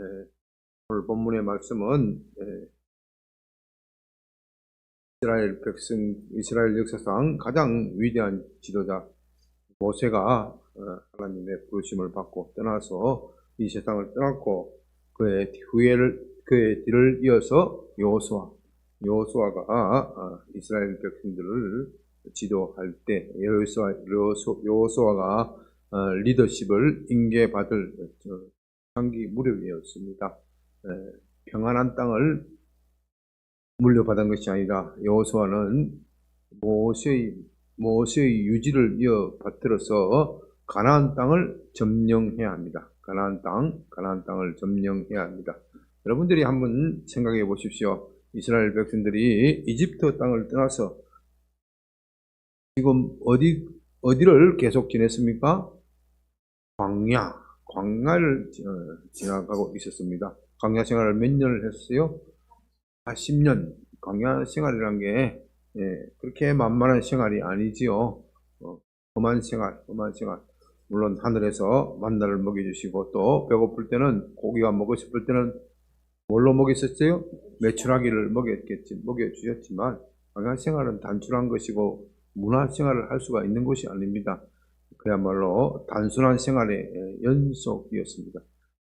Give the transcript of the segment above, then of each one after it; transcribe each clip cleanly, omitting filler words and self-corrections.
오늘 본문의 말씀은 이스라엘 역사상 가장 위대한 지도자 모세가 하나님의 부르심을 받고 떠나서 이 세상을 떠났고 그의 뒤를 이어서 여호수아가 이스라엘 백성들을 지도할 때 여호수아가 리더십을 인계받을 장기 무렵이었습니다. 평안한 땅을 물려받은 것이 아니라 여호수아는 모세의 유지를 이어받들어서 가나안 땅을 점령해야 합니다. 가나안 땅을 점령해야 합니다. 여러분들이 한번 생각해 보십시오. 이스라엘 백성들이 이집트 땅을 떠나서 지금 어디를 계속 지냈습니까? 광야를 지나가고 있었습니다. 광야 생활을 몇 년을 했어요? 40년. 광야 생활이란 게 그렇게 만만한 생활이 아니지요. 험한 생활. 물론 하늘에서 만나를 먹여주시고 또 배고플 때는 고기가 먹고 싶을 때는 뭘로 먹였었어요? 메추라기를 먹여주셨지만 광야 생활은 단순한 것이고 문화 생활을 할 수가 있는 것이 아닙니다. 그야말로 단순한 생활의 연속이었습니다.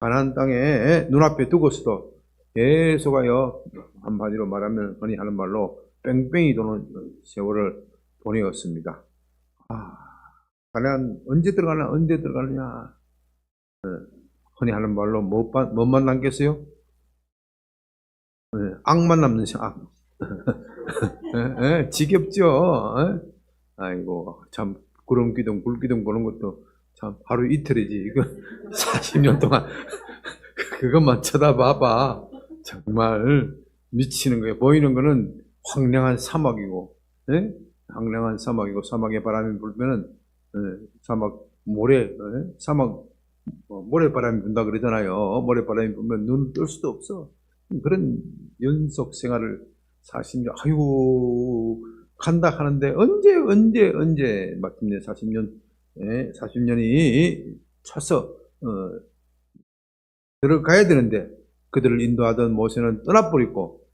가나안 땅에 눈앞에 두고서도 계속하여 한마디로 말하면 흔히 하는 말로 뺑뺑이 도는 세월을 보내었습니다. 가나안 언제 들어가느냐 흔히 하는 말로 뭐만 남겠어요? 악만 남는 악. 지겹죠? 아이고 참 구름기둥 불기둥 보는 것도 참 하루 이틀이지 이거 40년 동안 그것만 쳐다봐봐 정말 미치는 거예요. 보이는 거는 황량한 사막이고 사막에 바람이 불면은 사막 모래바람이 분다 그러잖아요. 모래바람이 불면 눈을 뜰 수도 없어. 그런 연속 생활을 40년 간다 하는데 언제 마침내 40년이 차서 들어가야 되는데 그들을 인도하던 모세는 떠나버리고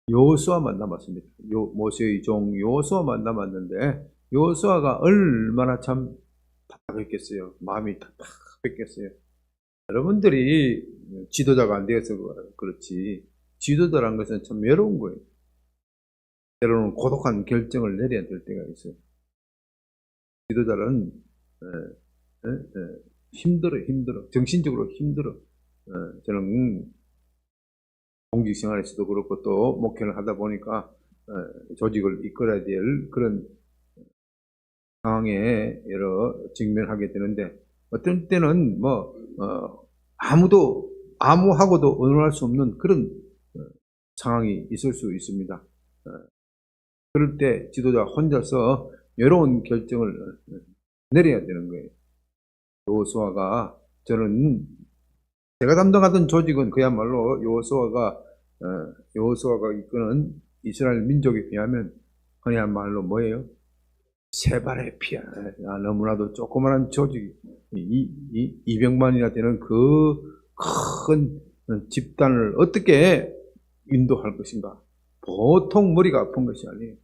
여호수아만 남았습니다. 모세의 종 여호수아만 남았는데 여호수아가 얼마나 참 답답했겠어요. 마음이 답답했겠어요. 여러분들이 지도자가 안 되어서 그렇지 지도자라는 것은 참 외로운 거예요. 때로는 고독한 결정을 내려야 될 때가 있어요. 지도자는 힘들어. 정신적으로 힘들어. 저는 공직생활에서도 그렇고 또 목회를 하다 보니까 조직을 이끌어야 될 그런 상황에 여러 직면하게 되는데 어떤 때는 아무하고도 의논할 수 없는 그런 상황이 있을 수 있습니다. 그럴 때 지도자 혼자서 외로운 결정을 내려야 되는 거예요. 여호수아가 제가 담당하던 조직은 그야말로 여호수아가 이끄는 이스라엘 민족에 비하면 그야말로 뭐예요? 세발의 피야. 너무나도 조그마한 조직이 200만이나 되는 그 큰 집단을 어떻게 인도할 것인가? 보통 머리가 아픈 것이 아니에요.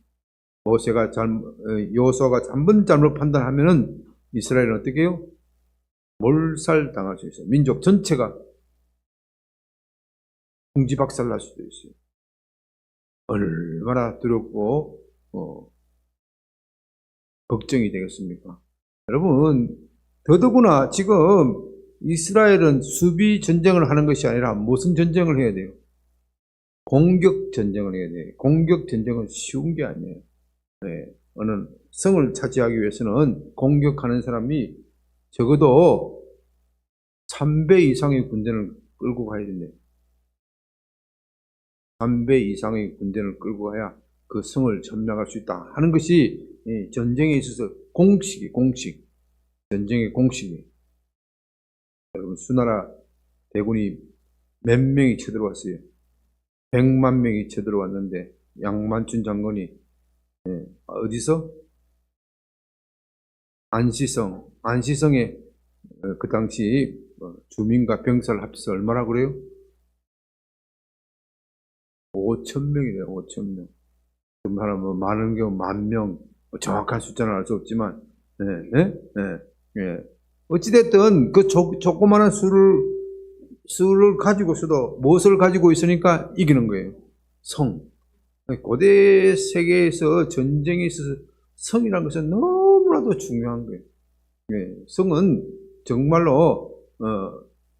여호수아가 한번 잘못 판단하면은 이스라엘은 어떻게 해요? 몰살당할 수 있어요. 민족 전체가 풍지박살 날 수도 있어요. 얼마나 두렵고 걱정이 되겠습니까? 여러분, 더더구나 지금 이스라엘은 수비 전쟁을 하는 것이 아니라 무슨 전쟁을 해야 돼요? 공격 전쟁을 해야 돼요. 공격 전쟁은 쉬운 게 아니에요. 어느 성을 차지하기 위해서는 공격하는 사람이 적어도 3배 이상의 군대를 끌고 가야 된대요. 3배 이상의 군대를 끌고 가야 그 성을 점령할 수 있다 하는 것이 전쟁에 있어서 전쟁의 공식이. 여러분, 수나라 대군이 몇 명이 쳐들어왔어요? 100만 명이 쳐들어왔는데 양만춘 장군이 어디서? 안시성에 그 당시 주민과 병사를 합쳐서 얼마나 그래요? 5,000명이래요. 5,000명. 정말 뭐 많은 경우 10,000명. 정확한 숫자는 알 수 없지만, 어찌됐든 그 조그마한 수를 가지고서도 무엇을 가지고 있으니까 이기는 거예요. 성. 고대 세계에서 전쟁에 있어서 성이라는 것은 너무나도 중요한 거예요. 성은 정말로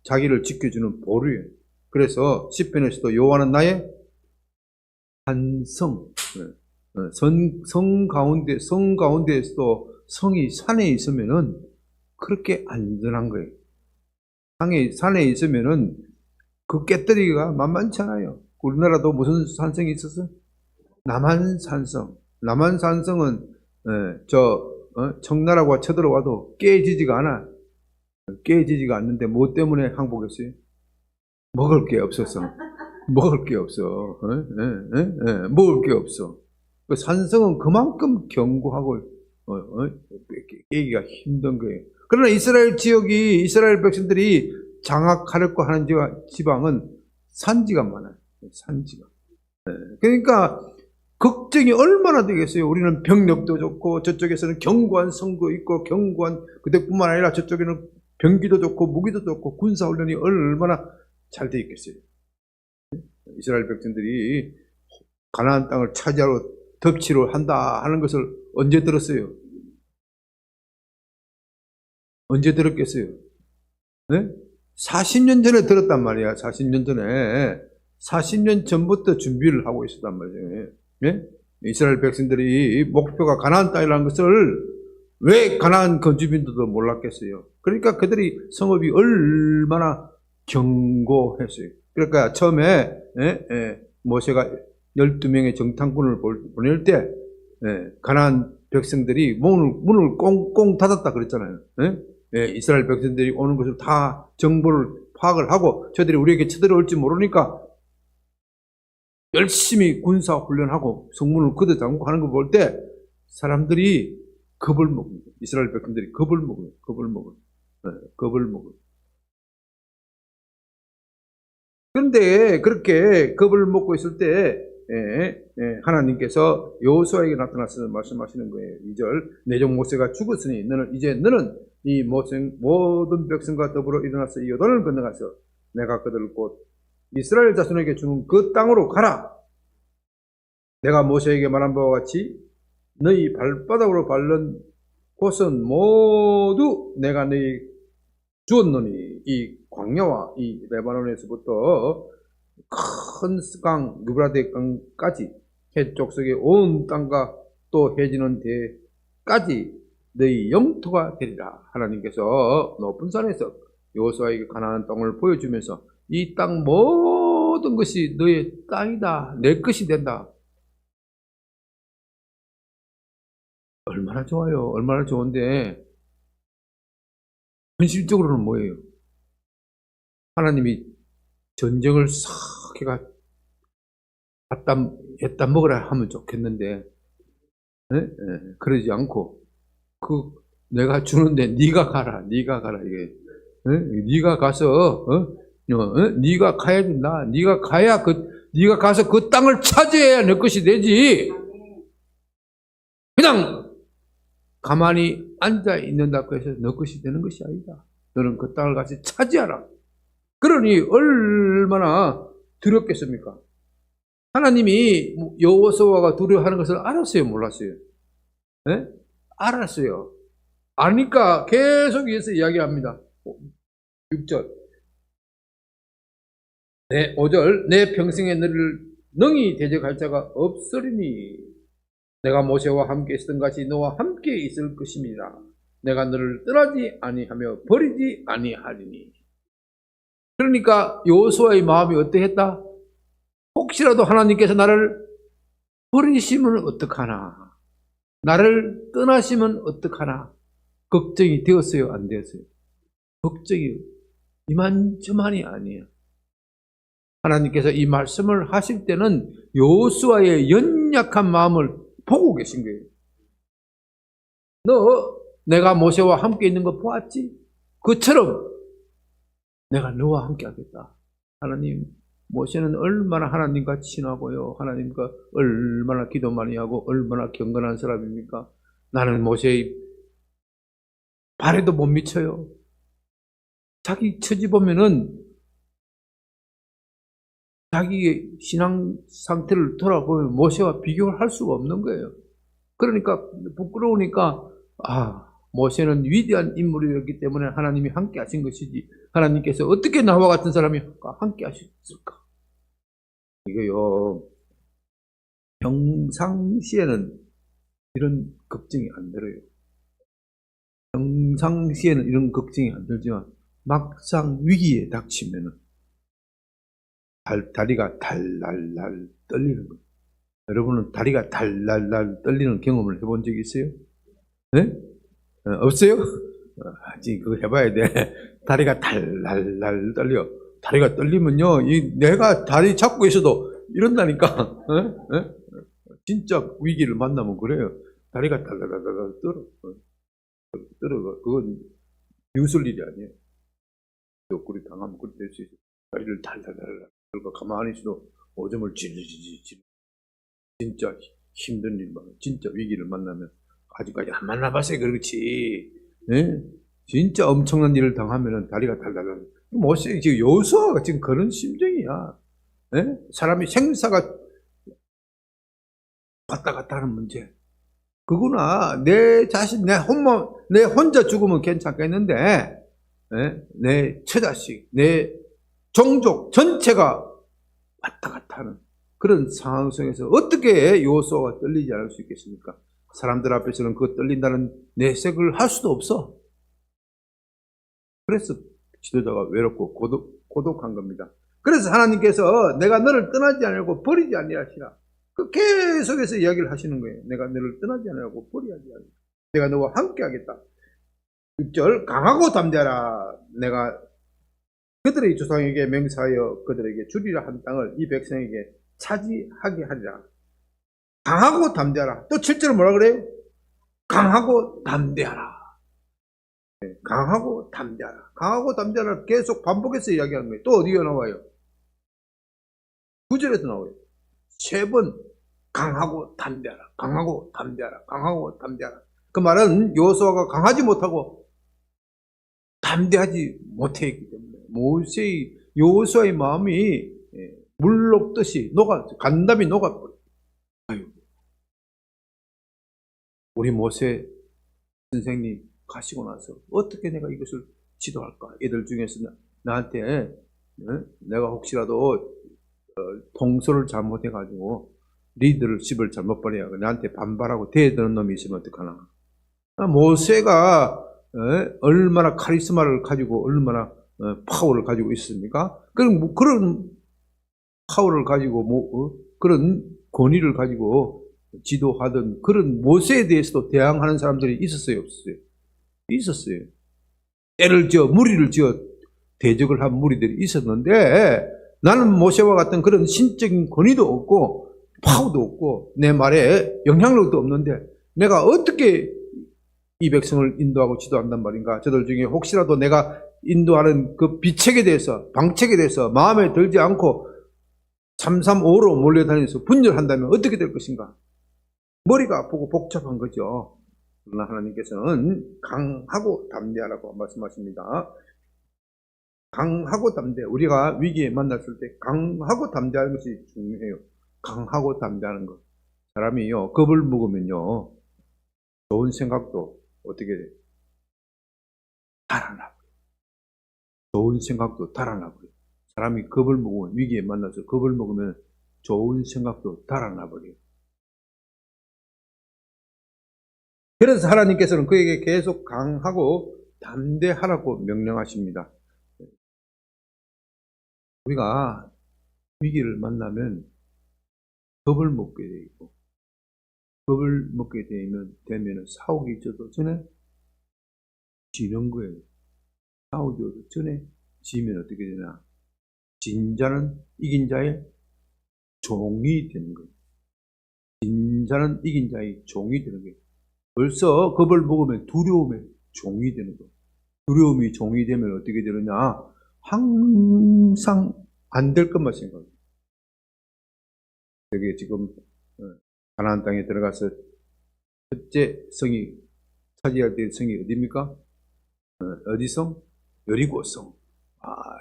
자기를 지켜주는 보루예요. 그래서 시편에서도 여호와는 나의 산성, 성 가운데에서도 성이 산에 있으면은 그렇게 안전한 거예요. 산에 있으면은 그 깨뜨리기가 만만치 않아요. 우리나라도 무슨 산성이 있었어? 남한산성. 남한산성은 청나라가 쳐들어와도 깨지지가 않아. 깨지지가 않는데 뭐 때문에 항복했어요? 먹을 게 없어서. 먹을 게 없어. 먹을 게 없어. 그 산성은 그만큼 견고하고 깨기가 힘든 거예요. 그러나 이스라엘 백성들이 장악하려고 하는 지방은 산지가 많아요. 산지가. 그러니까 걱정이 얼마나 되겠어요. 우리는 병력도 좋고 저쪽에서는 견고한 성도 있고 견고한 그뿐만 아니라 저쪽에는 병기도 좋고 무기도 좋고 군사훈련이 얼마나 잘 돼 있겠어요. 이스라엘 백성들이 가나안 땅을 차지하러 덮치러 한다 하는 것을 언제 들었어요? 언제 들었겠어요? 네? 40년 전에 들었단 말이야. 40년 전에. 40년 전부터 준비를 하고 있었단 말이에요. 네? 이스라엘 백성들이 목표가 가나안 땅이라는 것을 왜 가나안 건주민들도 몰랐겠어요. 그러니까 그들이 성읍이 얼마나 견고했어요. 그러니까 처음에 모세가 12명의 정탐꾼을 보낼 때 가나안 백성들이 문을 꽁꽁 닫았다 그랬잖아요. 이스라엘 백성들이 오는 것을 다 정보를 파악을 하고 저들이 우리에게 쳐들어올지 모르니까 열심히 군사 훈련하고 성문을 걷어잠고 하는 거 볼 때 사람들이 겁을 먹습니다. 이스라엘 백성들이 겁을 먹어요. 겁을 먹어요. 그런데 그렇게 겁을 먹고 있을 때 하나님께서 여호수아에게 나타나서 말씀하시는 거예요. 2절 내 종 모세가 죽었으니 너는 이 모든 백성과 더불어 일어나서 이 요단을 건너가서 내가 그들을 곧 이스라엘 자손에게 주는 그 땅으로 가라. 내가 모세에게 말한 바와 같이 너희 발바닥으로 밟는 곳은 모두 내가 너희 주었노니 이 광야와 이 레바논에서부터 큰 강 유브라데 강까지 해쪽 속의 온 땅과 또 해지는 데까지 너희 영토가 되리라. 하나님께서 높은 산에서 여호수아에게 가나안 땅을 보여주면서 이 땅 모든 것이 너의 땅이다. 내 것이 된다. 얼마나 좋아요. 얼마나 좋은데 현실적으로는 뭐예요? 하나님이 전쟁을 싹 해가 했다 먹으라 하면 좋겠는데 그러지 않고 내가 주는데 네가 가라 이게 네가 가서 네가 가야 된다. 네가 가야 네가 가서 그 땅을 차지해야 내 것이 되지. 그냥 가만히 앉아 있는다고 해서 너 것이 되는 것이 아니다. 너는 그 땅을 같이 차지하라. 그러니 얼마나 두렵겠습니까? 하나님이 여호수아가 두려워하는 것을 알았어요, 몰랐어요? 네? 알았어요. 아니까 계속 이어서 이야기합니다. 6절 5절 내 평생에 너를 능히 대적할 자가 없으리니 내가 모세와 함께 있었던 같이 너와 함께 있을 것임이라. 내가 너를 떠나지 아니하며 버리지 아니하리니. 그러니까 여호수아의 마음이 어떠했다? 혹시라도 하나님께서 나를 버리시면 어떡하나? 나를 떠나시면 어떡하나? 걱정이 되었어요? 안 되었어요? 걱정이 이만저만이 아니에요. 하나님께서 이 말씀을 하실 때는 여호수아의 연약한 마음을 보고 계신 거예요. 너 내가 모세와 함께 있는 거 보았지? 그처럼 내가 너와 함께 하겠다. 하나님, 모세는 얼마나 하나님과 친하고요. 하나님과 얼마나 기도 많이 하고 얼마나 경건한 사람입니까? 나는 모세의 발에도 못 미쳐요. 자기 처지 보면은 자기의 신앙 상태를 돌아보면 모세와 비교를 할 수가 없는 거예요. 그러니까 부끄러우니까 모세는 위대한 인물이었기 때문에 하나님이 함께 하신 것이지 하나님께서 어떻게 나와 같은 사람이 함께 하셨을까? 이거요, 평상시에는 이런 걱정이 안 들어요. 평상시에는 이런 걱정이 안 들지만 막상 위기에 닥치면은 다리가 달랄랄 떨리는 거예요. 여러분은 다리가 달랄랄 떨리는 경험을 해본 적이 있어요? 네? 없어요? 아직 그거 해봐야 돼. 다리가 달랄랄 떨려. 다리가 떨리면요, 내가 다리 잡고 있어도 이런다니까. 진짜 위기를 만나면 그래요. 다리가 달랄랄 떨어. 그건 비웃을 일이 아니에요. 옆구리 당하면 그렇게 될 수 있어요. 다리를 달달달 들고 가만히 있어도 오줌을 찔찔찔. 진짜 힘든 일만, 진짜 위기를 만나면 아직까지 안 만나봤어요. 그렇지. 네? 진짜 엄청난 일을 당하면 다리가 달달달. 모세 지금 여호수아가 지금 그런 심정이야. 네? 사람이 생사가 왔다 갔다 하는 문제. 그구나. 내 자신, 내 혼자 죽으면 괜찮겠는데, 네? 내 처자식, 내 종족 전체가 왔다 갔다 하는 그런 상황 속에서 어떻게 여호수아가 떨리지 않을 수 있겠습니까? 사람들 앞에서는 그 떨린다는 내색을 할 수도 없어. 그래서 지도자가 외롭고 고독한 겁니다. 그래서 하나님께서 내가 너를 떠나지 않으려고 버리지 아니하시라. 그 계속해서 이야기를 하시는 거예요. 내가 너를 떠나지 않으려고 버리지 아니하리라. 내가 너와 함께 하겠다. 6절 강하고 담대하라. 내가 그들의 조상에게 맹세하여 그들에게 주리라 한 땅을 이 백성에게 차지하게 하리라. 강하고 담대하라. 또 7절은 뭐라 그래요? 강하고 담대하라. 네, 강하고 담대하라. 강하고 담대하라 계속 반복해서 이야기하는 거예요. 또 어디가 나와요? 9절에서 나와요. 3번 강하고 담대하라. 강하고 담대하라. 강하고 담대하라. 그 말은 여호수아가 강하지 못하고 담대하지 못했기 때문에 모세의 여호수아의 마음이 물 녹듯이 간담이 녹아버려요. 우리 모세 선생님 가시고 나서 어떻게 내가 이것을 지도할까? 애들 중에서 나한테 내가 혹시라도 통솔을 잘못해가지고 리더십을 잘못 발휘하고 나한테 반발하고 대드는 놈이 있으면 어떡하나? 모세가 얼마나 카리스마를 가지고 얼마나 파워를 가지고 있습니까? 그런 파워를 가지고 그런 권위를 가지고 지도하던 그런 모세에 대해서도 대항하는 사람들이 있었어요, 없었어요? 있었어요. 무리를 지어 대적을 한 무리들이 있었는데 나는 모세와 같은 그런 신적인 권위도 없고 파워도 없고 내 말에 영향력도 없는데 내가 어떻게 이 백성을 인도하고 지도한단 말인가? 저들 중에 혹시라도 내가 인도하는 그 비책에 대해서 방책에 대해서 마음에 들지 않고 335로 몰려다니면서 분열한다면 어떻게 될 것인가? 머리가 아프고 복잡한 거죠. 그러나 하나님께서는 강하고 담대하라고 말씀하십니다. 강하고 담대. 우리가 위기에 만났을 때 강하고 담대하는 것이 중요해요. 강하고 담대하는 것. 사람이요, 겁을 먹으면요, 좋은 생각도 어떻게 돼요? 달아나버려요. 좋은 생각도 달아나버려요. 사람이 겁을 먹으면, 위기에 만나서 겁을 먹으면 좋은 생각도 달아나버려요. 그래서 하나님께서는 그에게 계속 강하고 담대하라고 명령하십니다. 우리가 위기를 만나면 겁을 먹게 되고, 겁을 먹게 되면 싸우기 전에 지는 거예요. 싸우기 전에 지면 어떻게 되나? 진자는 이긴 자의 종이 되는 거예요. 진자는 이긴 자의 종이 되는 거예요. 벌써 겁을 먹으면 두려움의 종이 되는 거예요. 두려움이 종이 되면 어떻게 되느냐? 항상 안 될 것만 생각합니다. 여기 지금 가나안 땅에 들어가서 첫째 성이 차지할 때 성이 어디입니까? 어디 성? 여리고 성.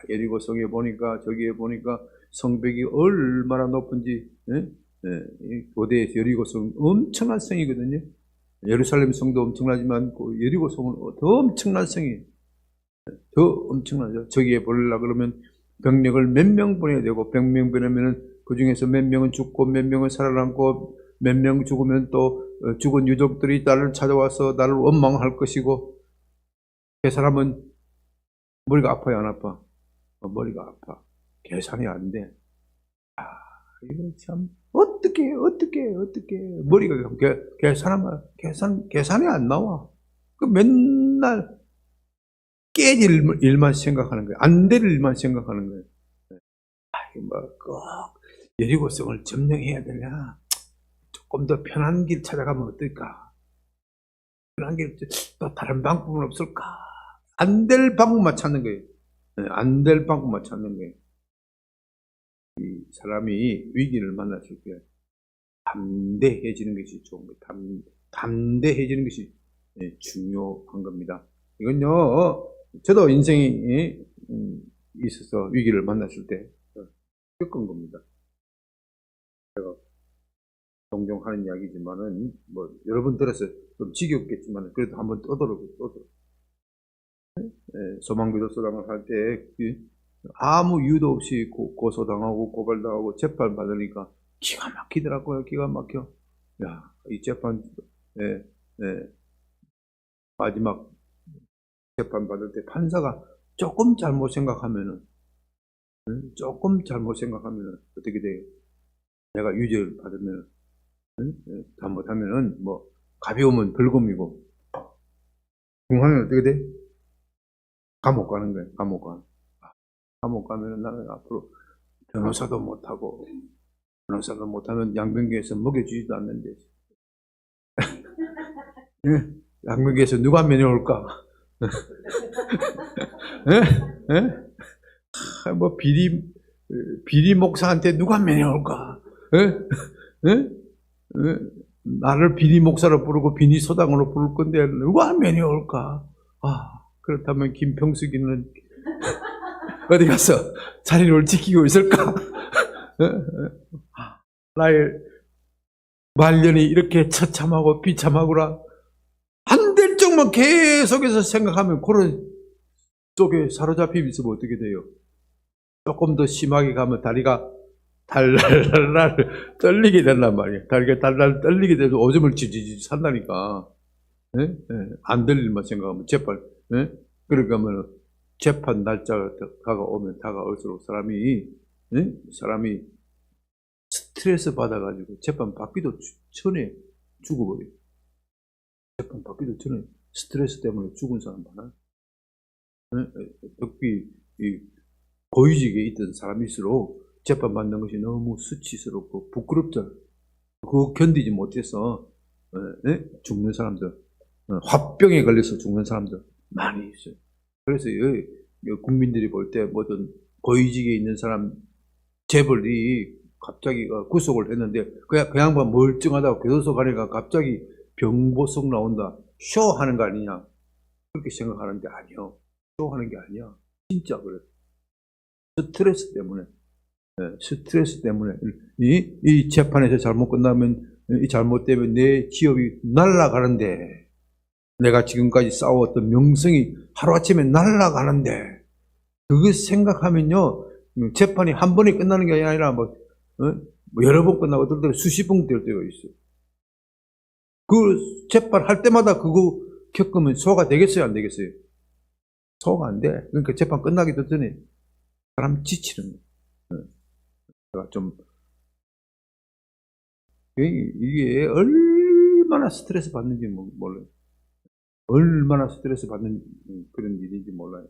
여리고 성에 보니까 저기에 보니까 성벽이 얼마나 높은지, 이 고대 여리고 성 엄청난 성이거든요. 예루살렘 성도 엄청나지만 그 여리고 성은 더 엄청난 성이에요. 더 엄청나죠. 저기에 보려고 그러면 병력을 몇 명 보내야 되고, 100명 보내면은 그 중에서 몇 명은 죽고 몇 명은 살아남고, 몇 명 죽으면 또 죽은 유족들이 나를 찾아와서 나를 원망할 것이고, 그 사람은 머리가 아파요, 안 아파? 머리가 아파. 계산이 안 돼. 이건 참 어떻게 머리가 계산이 안 나와. 그 맨날 깨질 일만 생각하는 거예요. 안 될 일만 생각하는 거예요. 꼭 여리고성을 점령해야 되냐? 조금 더 편한 길 찾아가면 어떨까? 편한 길, 또 다른 방법은 없을까? 안 될 방법만 찾는 거예요. 안 될 방법만 찾는 거예요. 이 사람이 위기를 만났을 때 담대해지는 것이 좋은 거예요. 담대해지는 것이 중요한 겁니다. 이건요, 저도 인생이 있어서 위기를 만났을 때 겪은 겁니다. 제가 종종 하는 이야기지만은, 여러 번 들어서 좀 지겹겠지만, 그래도 한번 떠들어. 소망교도소당을 할 때, 아무 이유도 없이 고소당하고 고발당하고 재판받으니까 기가 막히더라고요. 기가 막혀. 야, 이 재판, 마지막 재판 받을 때 판사가 조금 잘못 생각하면은 어떻게 돼요? 내가 유죄를 받으면, 잘못하면은 가벼우면 벌금이고, 중하면 어떻게 돼? 감옥 가는 거예요. 감옥 가면은 나는 앞으로 변호사도 못하고, 양변교에서 먹여주지도 않는데, 양변교에서 누가 면회올까? 비리 목사한테 누가 면회올까? 나를 비리 목사로 부르고 비리 소당으로 부를 건데 누가 면회올까? 그렇다면 김평숙이는 어디 가서 자리를 지키고 있을까? 나의 말년이 이렇게 처참하고 비참하구나. 안 될 쪽만 계속해서 생각하면 그런 속에 사로잡혀 있으면 어떻게 돼요? 조금 더 심하게 가면 다리가 달달 떨리게 된단 말이에요. 다리가 달달 떨리게 돼서 오줌을 지지지 산다니까. 안 될 일만 생각하면 재판. 그러니까 재판 날짜가 다가올수록 사람이 스트레스 받아가지고 재판 받기도 전에 죽어버려요. 재판 받기도 전에 스트레스 때문에 죽은 사람 많아요. 특히 고위직에 있던 사람일수록 재판 받는 것이 너무 수치스럽고 부끄럽잖아요. 그거 견디지 못해서 죽는 사람들, 화병에 걸려서 죽는 사람들 많이 있어요. 그래서 국민들이 볼 때 뭐든 고위직에 있는 사람 재벌이 갑자기 구속을 했는데 그 양반 멀쩡하다고 교도소 가니까 갑자기 병보석 나온다, 쇼하는 거 아니냐, 그렇게 생각하는데 아니요, 쇼하는 게 아니야. 진짜 그래. 스트레스 때문에 이 재판에서 잘못 끝나면, 이 잘못되면 내 기업이 날아가는데, 내가 지금까지 쌓아왔던 명성이 하루아침에 날아가는데, 그거 생각하면요, 재판이 한 번에 끝나는 게 아니라 여러 번 끝나고 어떨 때는 수십 번 될 때가 있어요. 그 재판 할 때마다 그거 겪으면 소화가 되겠어요, 안 되겠어요? 소화가 안 돼. 그러니까 재판 끝나기도 전에 사람 지치는 거예요. 제가 좀 이게 얼마나 스트레스 받는지 몰라요. 얼마나 스트레스 받는 그런 일인지 몰라요.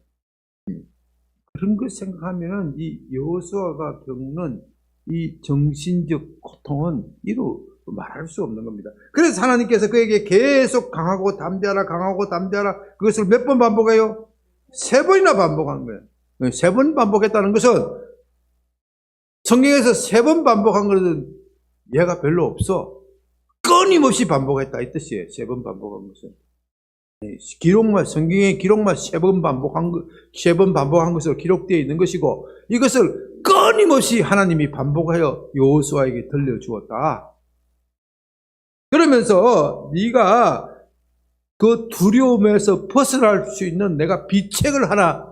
그런 걸 생각하면은 이 여호수아가 겪는 이 정신적 고통은 이루 말할 수 없는 겁니다. 그래서 하나님께서 그에게 계속 강하고 담대하라, 그것을 몇 번 반복해요? 3번이나 반복한 거예요. 3번 반복했다는 것은 성경에서 3번 반복한 것은 얘가 별로 없어. 끊임없이 반복했다 이 뜻이에요. 3번 반복한 것은. 기록만, 성경의 기록만 3번 반복한 것으로 기록되어 있는 것이고, 이것을 끊임없이 하나님이 반복하여 여호수아에게 들려주었다. 그러면서 네가 그 두려움에서 벗어날 수 있는 내가 비책을 하나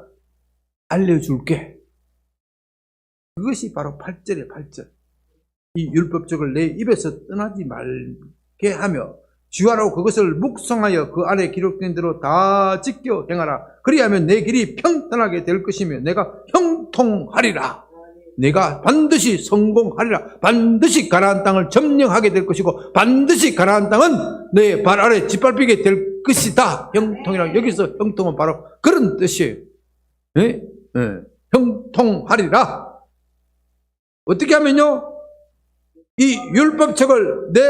알려줄게. 그것이 바로 8절이에요. 8절. 이 율법책을 내 입에서 떠나지 말게 하며 주야로 그것을 묵상하여 그 안에 기록된 대로 다 지켜 행하라. 그리하면 내 길이 평탄하게 될 것이며 내가 형통하리라. 내가 반드시 성공하리라. 반드시 가나안 땅을 점령하게 될 것이고 반드시 가나안 땅은 내 발 아래 짓밟히게 될 것이다. 형통이라. 여기서 형통은 바로 그런 뜻이에요. 네? 네. 형통하리라. 어떻게 하면요? 이 율법책을 내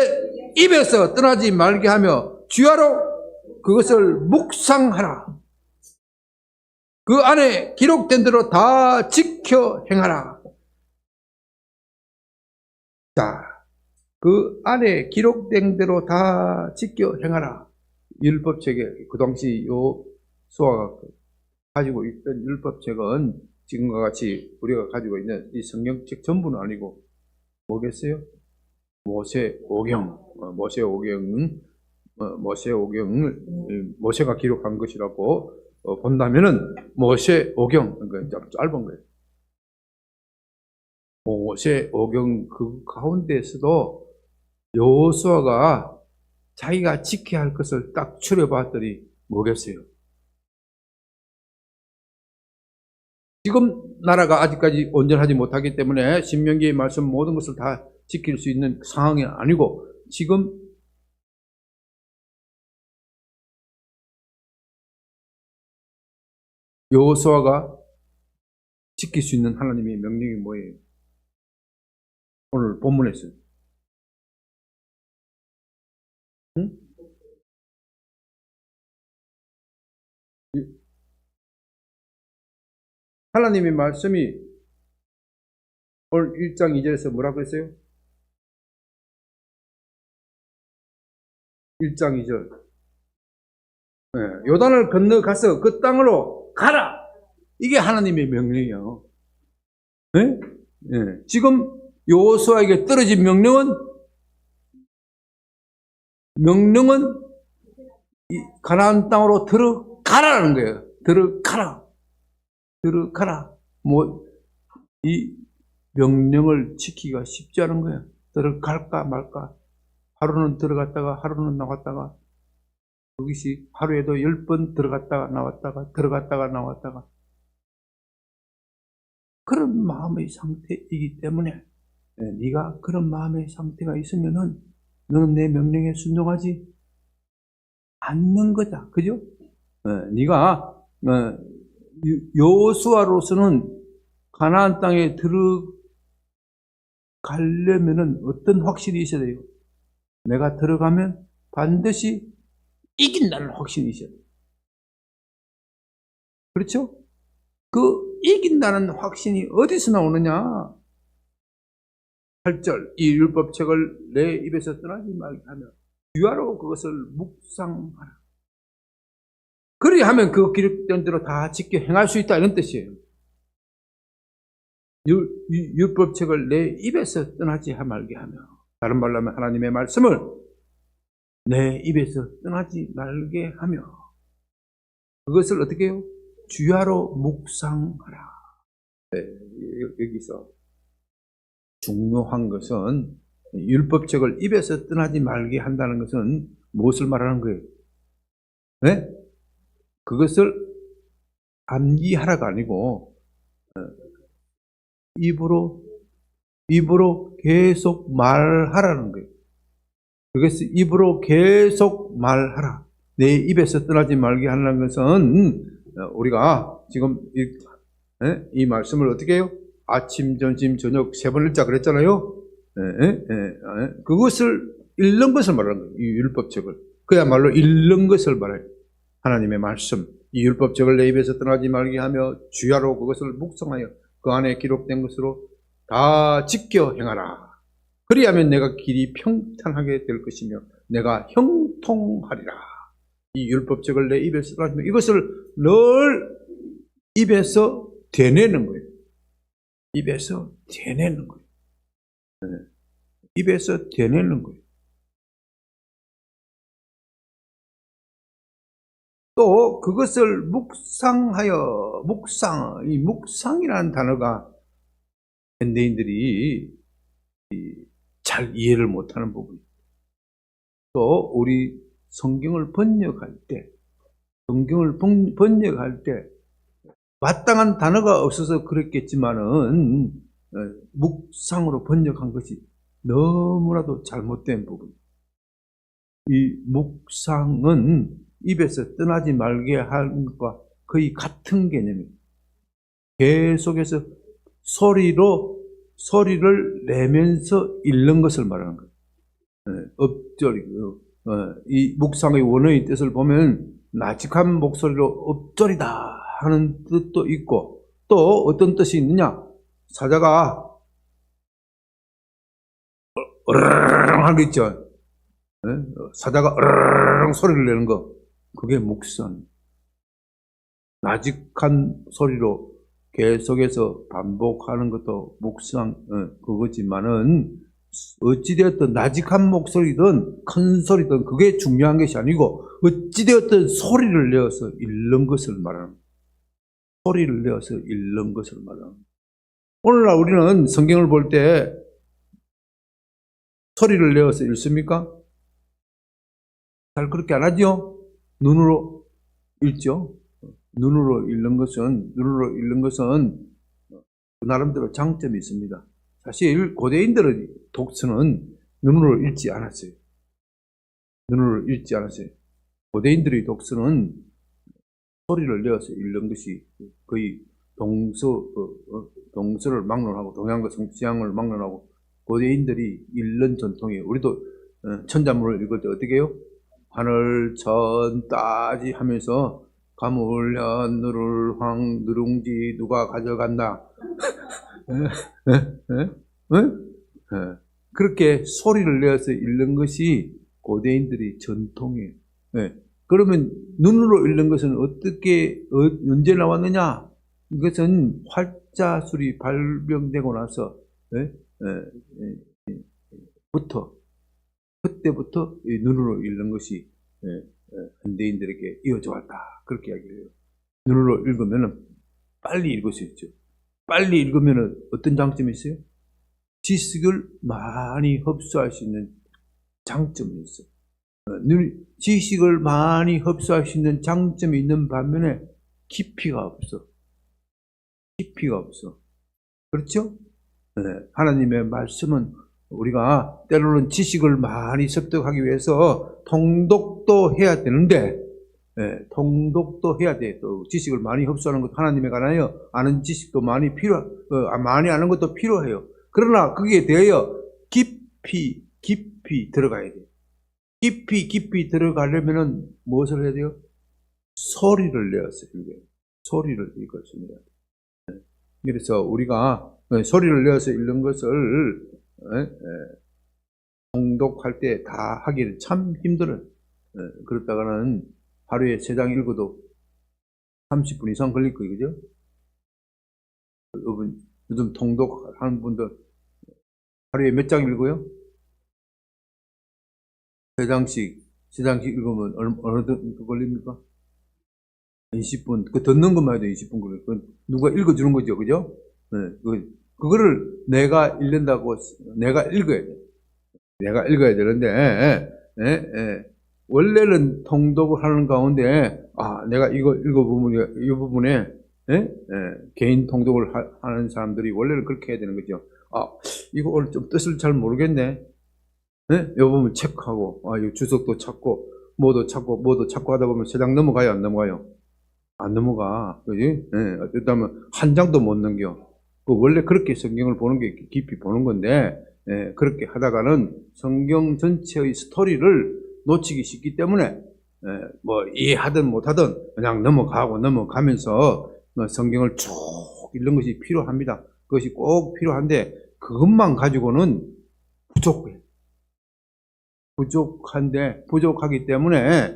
입에서 떠나지 말게 하며 주야로 그것을 묵상하라. 그 안에 기록된 대로 다 지켜 행하라. 자, 그 안에 기록된 대로 다 지켜 행하라. 율법책에 그 당시 여호수아가 가지고 있던 율법책은 지금과 같이 우리가 가지고 있는 이 성경책 전부는 아니고 뭐겠어요? 모세오경, 모세가 기록한 것이라고 본다면은 모세오경, 그러니까 좀 짧은 거예요. 모세오경 그 가운데에서도 여호수아가 자기가 지켜야 할 것을 딱 추려봤더니 뭐겠어요? 지금 나라가 아직까지 온전하지 못하기 때문에 신명기의 말씀 모든 것을 다 지킬 수 있는 상황이 아니고 지금 여호수아가 지킬 수 있는 하나님의 명령이 뭐예요? 오늘 본문에서 응? 하나님의 말씀이 오늘 1장 2절에서 뭐라고 그랬어요? 1장 2절. 네, 요단을 건너가서 그 땅으로 가라. 이게 하나님의 명령이에요. 네? 네. 지금 여호수아에게 떨어진 명령은 이 가나안 땅으로 들어가라는 거예요. 들어가라. 이 명령을 지키기가 쉽지 않은 거예요. 들어갈까 말까. 하루는 들어갔다가 하루는 나왔다가 그것이 하루에도 10번 들어갔다가 나왔다가 그런 마음의 상태이기 때문에 네가 그런 마음의 상태가 있으면은 너는 내 명령에 순종하지 않는 거다. 그죠? 네가 여호수아로서는 가나안 땅에 들어가려면은 어떤 확신이 있어야 돼요? 내가 들어가면 반드시 이긴다는 확신이 있어야 돼요. 그렇죠? 그 이긴다는 확신이 어디서 나오느냐? 8절 이 율법책을 내 입에서 떠나지 말게 하며 주야로 그것을 묵상하라. 그리하면 그 기록된 대로 다 지켜 행할 수 있다 이런 뜻이에요. 율법책을 내 입에서 떠나지 말게 하며 다른 말로 하면 하나님의 말씀을 내 입에서 떠나지 말게 하며 그것을 어떻게 해요? 주야로 묵상하라. 네, 여기서 중요한 것은 율법책을 입에서 떠나지 말게 한다는 것은 무엇을 말하는 거예요? 네? 그것을 암기하라가 아니고 입으로 계속 말하라는 거예요. 그것을 입으로 계속 말하라. 내 입에서 떠나지 말게 하는 것은 우리가 지금 이 말씀을 어떻게 해요? 아침, 점심, 저녁 3번 읽자 그랬잖아요. 그것을 읽는 것을 말하는 거예요. 이 율법책을. 그야말로 읽는 것을 말해요. 하나님의 말씀. 이 율법책을 내 입에서 떠나지 말게 하며 주야로 그것을 묵상하여 그 안에 기록된 것으로 다 지켜 행하라. 그리하면 내가 길이 평탄하게 될 것이며 내가 형통하리라. 이 율법책을 내 입에서 떠나지 이것을 늘 입에서 되내는 거예요. 입에서 되내는 거예요. 네. 입에서 되내는 거예요. 또 그것을 묵상하여, 이 묵상이라는 단어가 현대인들이 잘 이해를 못하는 부분이에요. 또 우리 성경을 번역할 때 마땅한 단어가 없어서 그랬겠지만은 묵상으로 번역한 것이 너무나도 잘못된 부분이에요. 이 묵상은 입에서 떠나지 말게 하는 것과 거의 같은 개념이에요. 계속해서 소리를 내면서 읽는 것을 말하는 거예요. 엎절이고요. 이 묵상의 원어의 뜻을 보면 나직한 목소리로 엎절이다 하는 뜻도 있고 또 어떤 뜻이 있느냐? 사자가 으르르르 하는 거 있죠. 사자가 으르르르 소리를 내는 거 그게 묵상. 나직한 소리로 계속해서 반복하는 것도 묵상 그거지만은 어찌되었든 나직한 목소리든 큰 소리든 그게 중요한 것이 아니고 어찌되었든 소리를 내어서 읽는 것을 말하는 소리를 내어서 읽는 것을 말하는 오늘날 우리는 성경을 볼 때 소리를 내어서 읽습니까? 잘 그렇게 안 하죠? 눈으로 읽죠? 눈으로 읽는 것은 그 나름대로 장점이 있습니다. 사실 고대인들의 독서는 눈으로 읽지 않았어요. 고대인들의 독서는 소리를 내어서 읽는 것이 거의 동서를 막론하고 동양과 서양을 막론하고 고대인들이 읽는 전통이에요. 우리도 천자문을 읽을 때 어떻게 해요? 하늘 천 따지 하면서 가물련 누를 황 누룽지 누가 가져간다. 그렇게 소리를 내어서 읽는 것이 고대인들의 전통이에요. 그러면 눈으로 읽는 것은 언제 나왔느냐? 이것은 활자술이 발명되고 나서 그때부터 눈으로 읽는 것이 현대인들에게 이어져 왔다. 그렇게 이야기를 해요. 눈으로 읽으면 빨리 읽을 수 있죠. 빨리 읽으면 어떤 장점이 있어요? 지식을 많이 흡수할 수 있는 장점이 있어요. 지식을 많이 흡수할 수 있는 장점이 있는 반면에 깊이가 없어. 그렇죠? 하나님의 말씀은 우리가 때로는 지식을 많이 습득하기 위해서 통독도 해야 되는데, 통독도 해야 돼. 또 지식을 많이 흡수하는 것도 하나님에 관하여 아는 지식도 많이 많이 아는 것도 필요해요. 그러나 거기에 대하여 깊이 들어가야 돼요. 깊이 들어가려면은 무엇을 해야 돼요? 소리를 내어서 읽어요. 소리를 읽었습니다. 그래서 우리가 소리를 내어서 읽는 것을 통독할 때 다 하기를 참 힘들어요. 그렇다가는 하루에 3장 읽어도 30분 이상 걸릴 거예요. 그죠? 여러분, 요즘 통독하는 분들 하루에 몇 장 읽어요? 3장씩 읽으면 어느 정도 걸립니까? 20분. 그 듣는 것만 해도 20분 걸려요. 그건 누가 읽어주는 거죠. 그죠? 그거를 내가 읽는다고, 내가 읽어야 돼. 내가 읽어야 되는데, 원래는 통독을 하는 가운데, 내가 이거 읽어보면, 이 부분에, 개인 통독을 하는 사람들이 원래는 그렇게 해야 되는 거죠. 이거 오늘 좀 뜻을 잘 모르겠네. 이 부분 체크하고, 이 주석도 찾고, 뭐도 찾고 하다 보면 3장 넘어가요, 안 넘어가요? 안 넘어가. 그지? 어쩌다면 한 장도 못 넘겨. 원래 그렇게 성경을 보는 게 깊이 보는 건데, 그렇게 하다가는 성경 전체의 스토리를 놓치기 쉽기 때문에 뭐 이해하든 못하든 그냥 넘어가면서 성경을 쭉 읽는 것이 필요합니다. 그것이 꼭 필요한데 그것만 가지고는 부족해요. 부족하기 때문에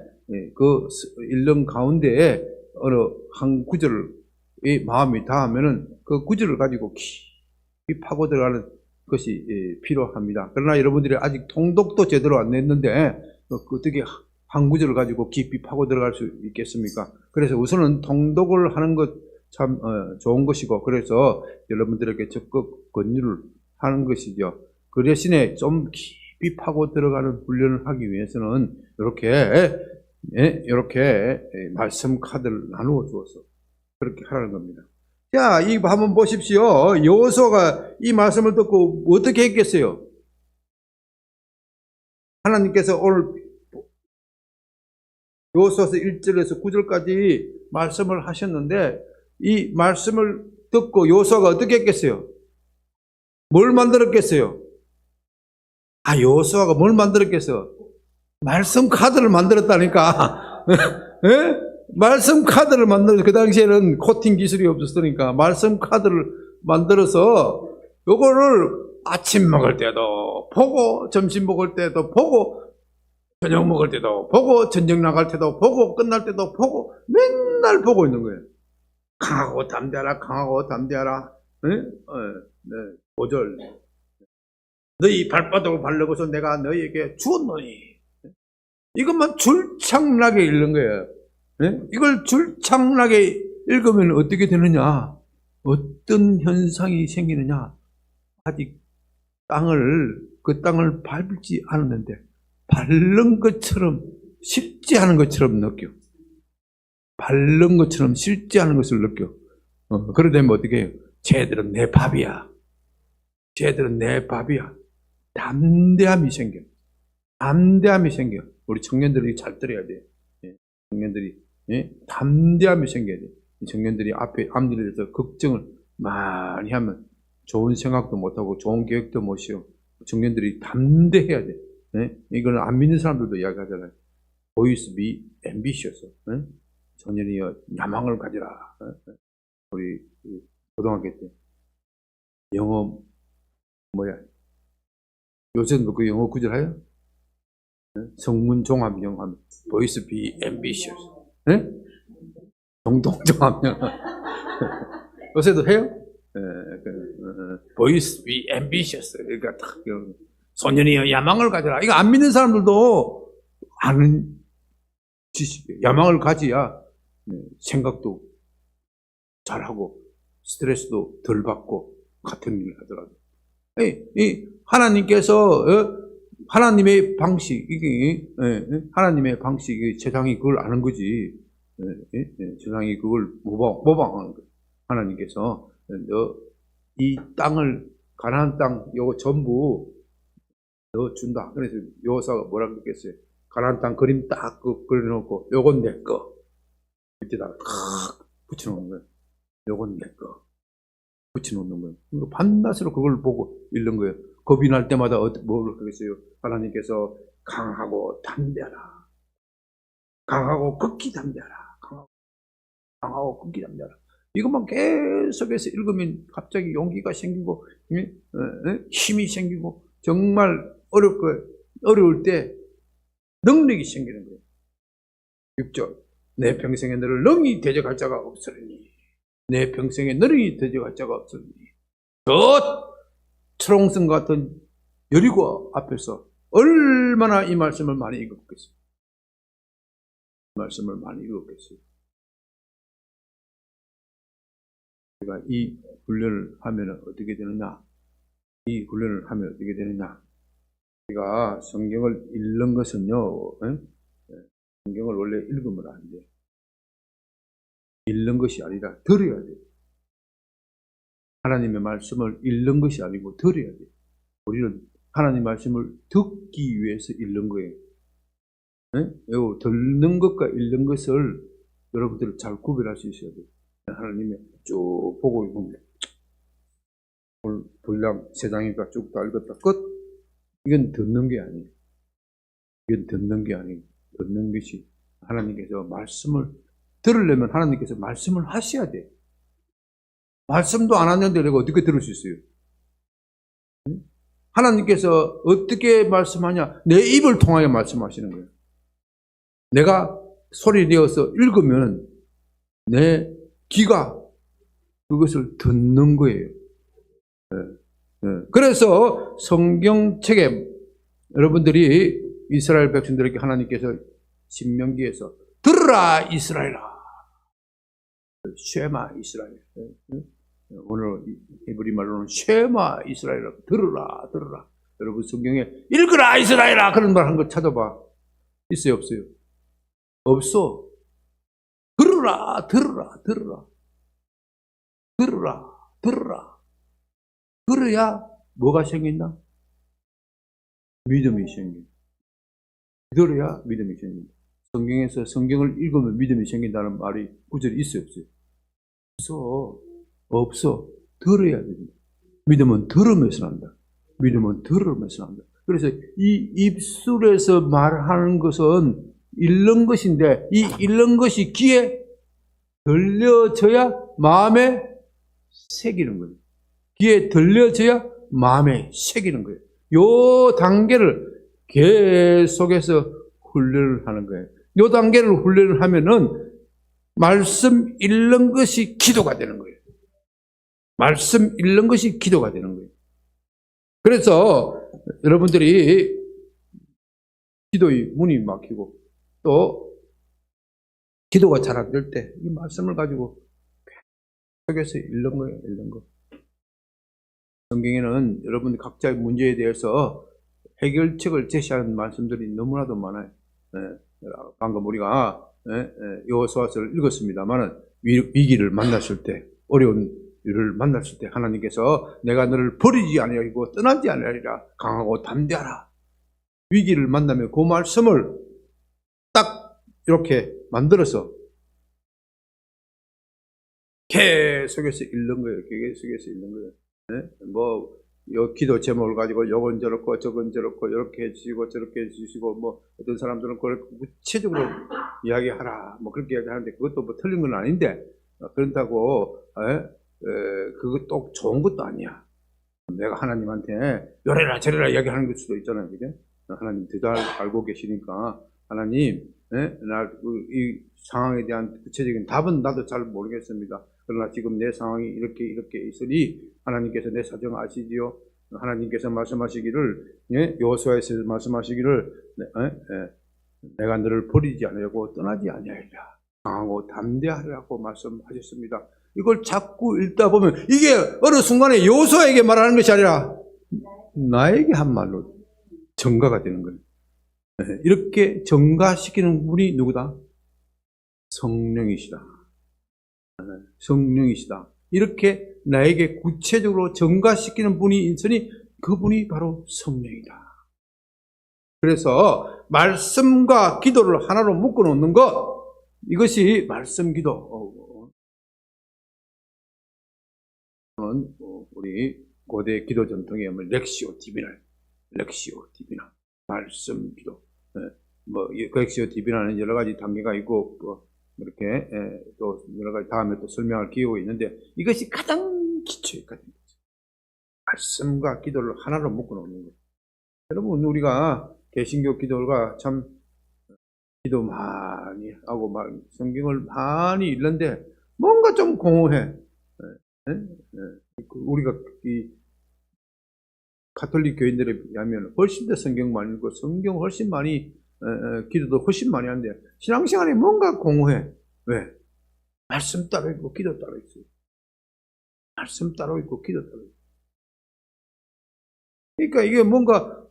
그 읽는 가운데에 어느 한 구절의 마음이 닿으면은 그 구절을 가지고 깊이 파고 들어가는 것이 필요합니다. 그러나 여러분들이 아직 통독도 제대로 안 냈는데 어떻게 한 구절을 가지고 깊이 파고 들어갈 수 있겠습니까? 그래서 우선은 통독을 하는 것 참 좋은 것이고, 그래서 여러분들에게 적극 권유를 하는 것이죠. 그 대신에 좀 깊이 파고 들어가는 훈련을 하기 위해서는 이렇게 말씀 카드를 나누어 주어서 그렇게 하라는 겁니다. 자, 이거 한번 보십시오. 여호수아가 이 말씀을 듣고 어떻게 했겠어요? 하나님께서 오늘 여호수아서 1절에서 9절까지 말씀을 하셨는데 이 말씀을 듣고 여호수아가 어떻게 했겠어요? 뭘 만들었겠어요? 여호수아가 뭘 만들었겠어요? 말씀 카드를 만들었다니까. 말씀 카드를 만들어서, 그 당시에는 코팅 기술이 없었으니까 말씀 카드를 만들어서 요거를 아침 먹을 때도 보고, 점심 먹을 때도 보고, 저녁 먹을 때도 보고, 저녁 나갈 때도 보고, 끝날 때도 보고, 맨날 보고 있는 거예요. 강하고 담대하라, 강하고 담대하라. 5절. 너희 발바닥을 바르고서 내가 너희에게 주었노니. 이것만 줄창나게 읽는 거예요. 이걸 줄창나게 읽으면 어떻게 되느냐? 어떤 현상이 생기느냐? 아직 그 땅을 밟지 않았는데 밟는 것처럼 실제하는 것처럼 느껴. 밟는 것처럼 실제하는 것을 느껴. 그러다면 어떻게 해요? 쟤들은 내 밥이야. 쟤들은 내 밥이야. 담대함이 생겨. 담대함이 생겨. 우리 청년들이 잘 들어야 돼. 청년들이 담대함이 생겨야 돼. 청년들이 앞일에 대해서 걱정을 많이 하면 좋은 생각도 못하고 좋은 계획도 못 세워. 청년들이 담대해야 돼. 이거는 안 믿는 사람들도 이야기하잖아요. Boys be ambitious. 청년이여 야망을 가지라. 우리 고등학교 때 영어 요새는 그 영어 구절 해요? 성문 종합 영어 하면 Boys be ambitious. 동종합 영어. 요새도 해요? Boys be ambitious. 그러니까 딱 소년이여 야망을 가지라. 이거 안 믿는 사람들도 아는 지식이에요. 야망을 가지야 생각도 잘하고 스트레스도 덜 받고 같은 일을 하더라도 하나님께서 하나님의 방식이 세상이 그걸 아는 거지. 세상이 그걸 모방하는 거예요. 하나님께서 이 땅을 가나안 땅 요거 전부 너 준다. 그래서 여호수아가 뭐라 그랬겠어요? 가나안 땅 그림 딱 그려놓고 요건 내 거. 밑에다 탁 붙여놓는 거예요. 요건 내 거. 붙여놓는 거예요. 반드시로 그걸 보고 읽는 거예요. 겁이 날 때마다 뭘 하겠어요? 하나님께서 강하고 담대하라. 강하고 극히 담대하라. 강하고 극히 담대하라. 이것만 계속해서 읽으면 갑자기 용기가 생기고 힘이 생기고 정말 어려울 때 능력이 생기는 거예요. 6절. 내 평생에 너를 능히 대적할 자가 없으리니. 내 평생에 능히 대적할 자가 없으리니. 저 초롱성 같은 여리고 앞에서 얼마나 이 말씀을 많이 읽었겠어요. 말씀을 많이 읽었겠어요. 우리가 이 훈련을 하면 어떻게 되느냐? 이 훈련을 하면 어떻게 되느냐? 우리가 성경을 읽는 것은요, 성경을 원래 읽으면 안 돼. 읽는 것이 아니라 들어야 돼. 하나님의 말씀을 읽는 것이 아니고 들어야 돼. 우리는 하나님 말씀을 듣기 위해서 읽는 거예요. 듣는 것과 읽는 것을 여러분들이 잘 구별할 수 있어야 돼요. 하나님의 쭉 보고 있으면 오늘 분량 3장이니까 쭉 다 읽었다 끝. 이건 듣는 게 아니에요. 이건 듣는 게 아니에요. 듣는 것이 하나님께서 말씀을 들으려면 하나님께서 말씀을 하셔야 돼. 말씀도 안 하는데 내가 어떻게 들을 수 있어요? 하나님께서 어떻게 말씀하냐? 내 입을 통하여 말씀하시는 거예요. 내가 소리 내어서 읽으면 내 귀가 그것을 듣는 거예요. 그래서 성경책에 여러분들이 이스라엘 백성들에게 하나님께서 신명기에서 들으라 이스라엘아, 쉐마 이스라엘, 오늘 히브리 말로는 쉐마 이스라엘아, 들으라 들으라. 여러분 성경에 읽으라 이스라엘아 그런 말 한 거 찾아봐. 있어요 없어요? 없어. 들으라 들으라 들으라 들으라 들으라. 들어야 뭐가 생긴다? 믿음이 생긴다. 들어야 믿음이 생긴다. 성경에서 성경을 읽으면 믿음이 생긴다는 말이 구절이 있어요 없어요? 없어. 들어야 됩니다. 믿음은 들으면서 난다. 믿음은 들으면서 난다. 그래서 이 입술에서 말하는 것은 읽는 것인데 이 읽는 것이 귀에 들려져야 마음에 새기는 거예요. 귀에 들려져야 마음에 새기는 거예요. 요 단계를 계속해서 훈련을 하는 거예요. 요 단계를 훈련을 하면은 말씀 읽는 것이 기도가 되는 거예요. 말씀 읽는 것이 기도가 되는 거예요. 그래서 여러분들이 기도의 문이 막히고 또 기도가 잘 안 될 때 이 말씀을 가지고 계속해서 읽는 거예요. 읽는 거. 성경에는 여러분 각자의 문제에 대해서 해결책을 제시하는 말씀들이 너무나도 많아요. 방금 우리가 여호수아서를 읽었습니다만 위기를 만났을 때, 어려운 일을 만났을 때 하나님께서 내가 너를 버리지 아니하고 떠나지 아니하리라, 강하고 담대하라. 위기를 만나면 그 말씀을 딱 이렇게 만들어서 계속해서 읽는 거예요. 계속해서 읽는 거예요. 요 기도 제목을 가지고 요건 저렇고 저건 저렇고 이렇게 해주시고 저렇게 해주시고 어떤 사람들은 그걸 구체적으로 이야기하라 그렇게 이야기하는데 그것도 틀린 건 아닌데 그런다고 그거 또 좋은 것도 아니야. 내가 하나님한테 요래라 저래라 이야기하는 걸 수도 있잖아요. 그죠? 하나님 더 잘 알고 계시니까 하나님 이 상황에 대한 구체적인 답은 나도 잘 모르겠습니다. 그러나 지금 내 상황이 이렇게 있으니 하나님께서 내 사정 아시지요? 하나님께서 말씀하시기를 여호수아에서 말씀하시기를 내가 너를 버리지 아니하고 떠나지 아니하리라, 강하고 담대하라고 말씀하셨습니다. 이걸 자꾸 읽다 보면 이게 어느 순간에 여호수아에게 말하는 것이 아니라 나에게 한 말로 전가가 되는 거예요. 이렇게 전가시키는 분이 누구다? 성령이시다. 성령이시다. 이렇게 나에게 구체적으로 전가시키는 분이 있으니 그분이 바로 성령이다. 그래서 말씀과 기도를 하나로 묶어 놓는 것, 이것이 말씀 기도. 우리 고대 기도 전통에 렉시오 디비나, 말씀 기도. 렉시오 디비나는 여러 가지 단계가 있고 이렇게 또 여러 가지 다음에 또 설명할 기회가 있는데 이것이 가장 기초였거든요. 말씀과 기도를 하나로 묶어 놓는 거예요. 여러분 우리가 개신교 기도가 참 기도 많이 하고 성경을 많이 읽는데 뭔가 좀 공허해. 우리가 이 가톨릭 교인들에 비하면 훨씬 더 성경 많이 읽고 성경 훨씬 많이 기도도 훨씬 많이 하는데 신앙생활이 뭔가 공허해. 왜? 말씀 따로 있고 기도 따로 있어요. 말씀 따로 있고 기도 따로 있어요. 그러니까 이게 뭔가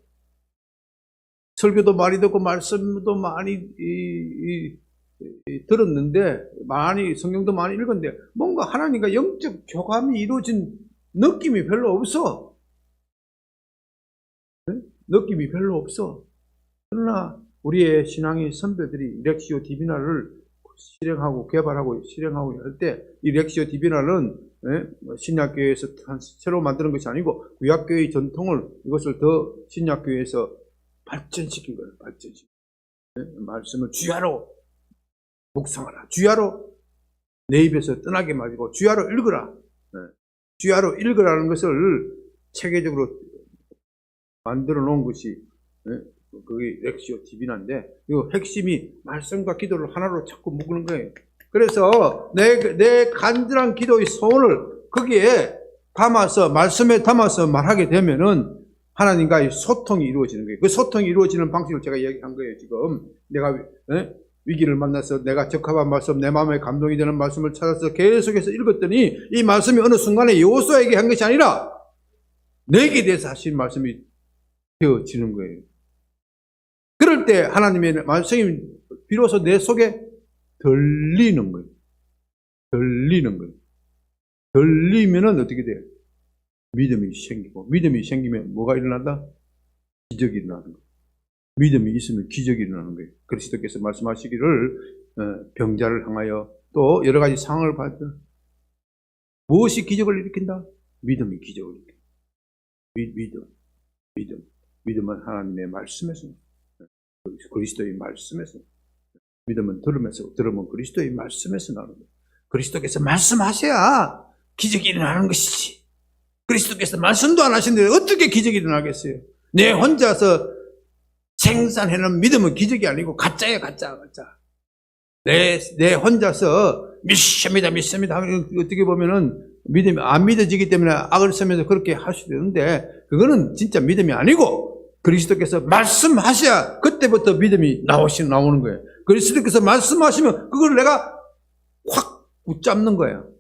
설교도 많이 듣고 말씀도 많이 들었는데 많이 성경도 많이 읽었는데 뭔가 하나님과 영적 교감이 이루어진 느낌이 별로 없어. 느낌이 별로 없어. 그러나 우리의 신앙의 선배들이 렉시오 디비나를 실행하고 개발하고 실행하고 할 때 이 렉시오 디비나는 신약교회에서 새로 만드는 것이 아니고 구약교회의 전통을 이것을 더 신약교회에서 발전시킨 거예요. 발전시킨 말씀을 주야로 묵상하라. 주야로 내 입에서 떠나게 말고 주야로 읽어라. 주야로 읽으라는 것을 체계적으로 만들어 놓은 것이 그게 렉시오 디비나인데, 이 핵심이 말씀과 기도를 하나로 자꾸 묶는 거예요. 그래서 내 간절한 기도의 소원을 거기에 담아서, 말씀에 담아서 말하게 되면은 하나님과의 소통이 이루어지는 거예요. 그 소통이 이루어지는 방식을 제가 얘기한 거예요. 지금 내가 위기를 만나서 내가 적합한 말씀, 내 마음에 감동이 되는 말씀을 찾아서 계속해서 읽었더니 이 말씀이 어느 순간에 여호수아에게 한 것이 아니라 내게 대해서 하신 말씀이 되어지는 거예요. 그럴 때 하나님의 말씀이 비로소 내 속에 들리는 거예요. 들리는 거예요. 들리면은 어떻게 돼요? 믿음이 생기고, 믿음이 생기면 뭐가 일어난다? 기적이 일어나는 거예요. 믿음이 있으면 기적이 일어나는 거예요. 그리스도께서 말씀하시기를 병자를 향하여 또 여러 가지 상황을 받을 때 무엇이 기적을 일으킨다? 믿음이 기적을 일으킨다. 믿음은 하나님의 말씀에서, 그리스도의 말씀에서, 믿음은 들으면서, 들으면 그리스도의 말씀에서 나오는 거예요. 그리스도께서 말씀하셔야 기적이 일어나는 것이지. 그리스도께서 말씀도 안 하시는데 어떻게 기적이 일어나겠어요? 내 혼자서 생산해놓은 믿음은 기적이 아니고 가짜예요, 가짜. 내 혼자서 믿습니다. 어떻게 보면은 믿음이 안 믿어지기 때문에 악을 쓰면서 그렇게 할 수도 있는데, 그거는 진짜 믿음이 아니고 그리스도께서 말씀하셔야 그때부터 믿음이 나오는 거예요. 그리스도께서 말씀하시면 그걸 내가 확 붙잡는 거예요.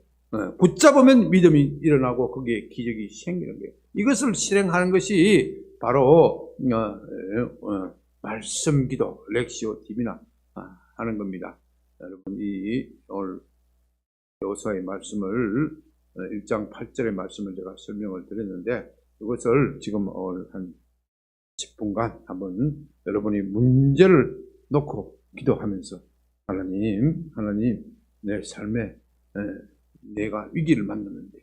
붙잡으면 믿음이 일어나고 거기에 기적이 생기는 거예요. 이것을 실행하는 것이 바로 말씀 기도, 렉시오 디비나 하는 겁니다. 여러분, 오늘 여호수아의 말씀을 1장 8절의 말씀을 제가 설명을 드렸는데, 이것을 지금 오늘 한 10분간 한번 여러분이 문제를 놓고 기도하면서 하나님, 내 삶에 내가 위기를 만났는데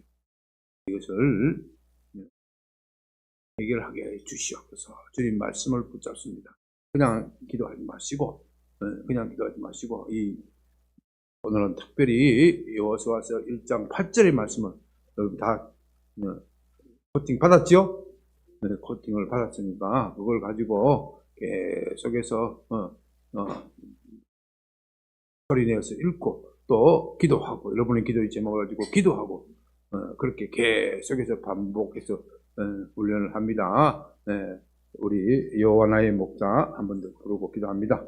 이것을 해결하게 해 주시옵소서. 주님 말씀을 붙잡습니다. 그냥 기도하지 마시고, 오늘은 특별히 여호수아서 1장 8절의 말씀을 여러분 다 코팅 받았죠? 네, 코팅을 받았으니까 그걸 가지고 계속해서 소리내어서 읽고 또 기도하고, 여러분의 기도의 제목을 가지고 기도하고, 그렇게 계속해서 반복해서 훈련을 합니다. 우리 여호와나의 목자 한 번 더 부르고 기도합니다.